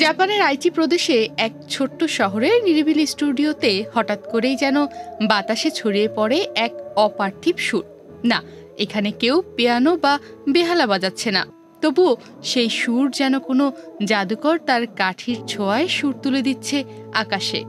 জাপানের আইচি প্রদেশে এক ছোট্ট শহরের নিরিবিলি স্টুডিওতে হঠাৎ করেই যেন বাতাসে ছড়িয়ে পড়ে এক অপার্থিব সুর। না, এখানে কেউ পিয়ানো বা বেহালা বাজাচ্ছে না, তবুও সেই সুর যেন কোনো জাদুকর তার কাঠির ছোঁয়ায় সুর তুলে দিচ্ছে আকাশে।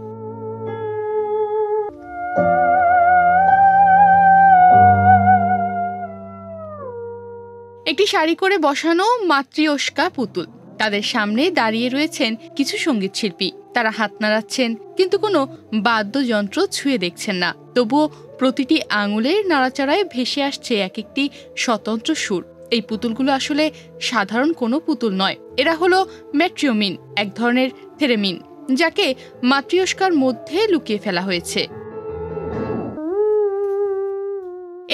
একটি সারি করে বসানো মাতৃস্কা পুতুল, তাদের সামনে দাঁড়িয়ে রয়েছেন কিছু সঙ্গীত শিল্পী। তারা হাত নাড়াচ্ছেন, কিন্তু কোনো বাদ্যযন্ত্র ছুঁয়ে দেখছেন না। তবুও প্রতিটি আঙুলের নাড়াচাড়ায় ভেসে আসছে এক একটি স্বতন্ত্র সুর। এই পুতুলগুলো আসলে সাধারণ কোনো পুতুল নয়, এরা হলো মেট্রিওমিন, এক ধরনের থেরেমিন, যাকে মাতৃস্কার মধ্যে লুকিয়ে ফেলা হয়েছে।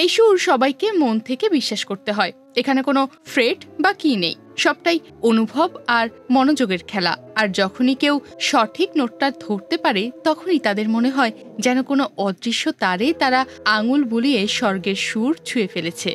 এই সুর সবাইকে মন থেকে বিশ্বাস করতে হয়। এখানে কোনো ফ্রেট বা কি নেই, সবটাই অনুভব আর মনোযোগের খেলা। আর যখনই কেউ সঠিক নোটটা ধরতে পারে, তখনই তাদের মনে হয় যেন কোনো অদৃশ্য তারে তারা আঙুল বুলিয়ে স্বর্গের সুর ছুঁয়ে ফেলেছে।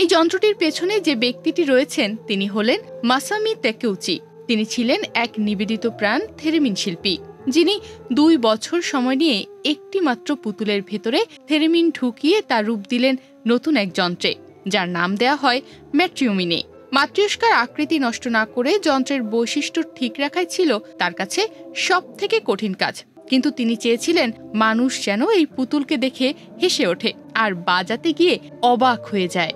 এই যন্ত্রটির পেছনে যে ব্যক্তিটি রয়েছেন, তিনি হলেন মাসামি তাকেউচি। তিনি ছিলেন এক নিবেদিত প্রাণ থেরেমিন শিল্পী, যিনি 2 বছর সময় নিয়ে একটি মাত্র পুতুলের ভেতরে থেরেমিন ঢুকিয়ে তার রূপ দিলেন নতুন এক যন্ত্রে, যার নাম দেয়া হয় মেট্রিওমিনে। মাতৃস্কার আকৃতি নষ্ট না করে যন্ত্রের বৈশিষ্ট্য ঠিক রাখাই ছিল তার কাছে সবথেকে কঠিন কাজ। কিন্তু তিনি চেয়েছিলেন মানুষ যেন এই পুতুলকে দেখে হেসে ওঠে আর বাজাতে গিয়ে অবাক হয়ে যায়।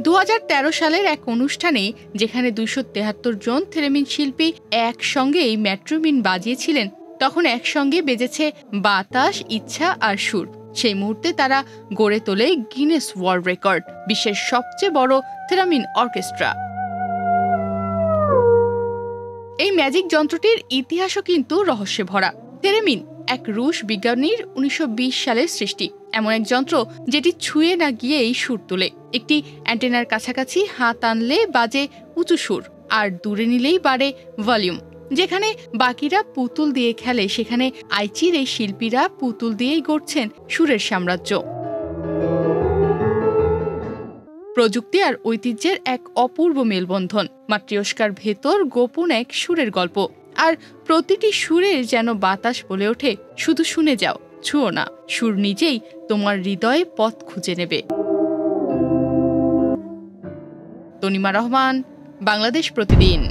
2013 সালের এক অনুষ্ঠানে, যেখানে 273 জন থেরেমিন শিল্পী একসঙ্গে এই মেট্রিওমিন বাজিয়েছিলেন, তখন একসঙ্গে বেজেছে বাতাস, ইচ্ছা আর সুর। সেই মুহূর্তে তারা গড়ে তোলে গিনেস ওয়ার্ল্ড রেকর্ড, বিশ্বের সবচেয়ে বড় থেরেমিন অর্কেস্ট্রা। এই ম্যাজিক যন্ত্রটির ইতিহাসও কিন্তু রহস্যে ভরা। থেরেমিন এক রুশ বিজ্ঞানীর 1920 সালের সৃষ্টি, এমন এক যন্ত্র যেটি ছুঁয়ে না গিয়েই সুর তোলে। একটি অ্যান্টেনার কাছাকাছি হাত আনলে বাজে উঁচু সুর, আর দূরে নিলেই বাড়ে ভলিউম। যেখানে বাকিরা পুতুল দিয়ে খেলে, সেখানে আইচির এই শিল্পীরা পুতুল দিয়েই গড়ছেন সুরের সাম্রাজ্য। প্রযুক্তি আর ঐতিহ্যের এক অপূর্ব মেলবন্ধন। মাতৃস্কার ভেতর গোপন এক সুরের গল্প, আর প্রতিটি সুরের যেন বাতাস বলে ওঠে, শুধু শুনে যাও, ছুঁয়ো না, সুর নিজেই তোমার হৃদয়ে পথ খুঁজে নেবে। তনিমা রহমান, বাংলাদেশ প্রতিদিন।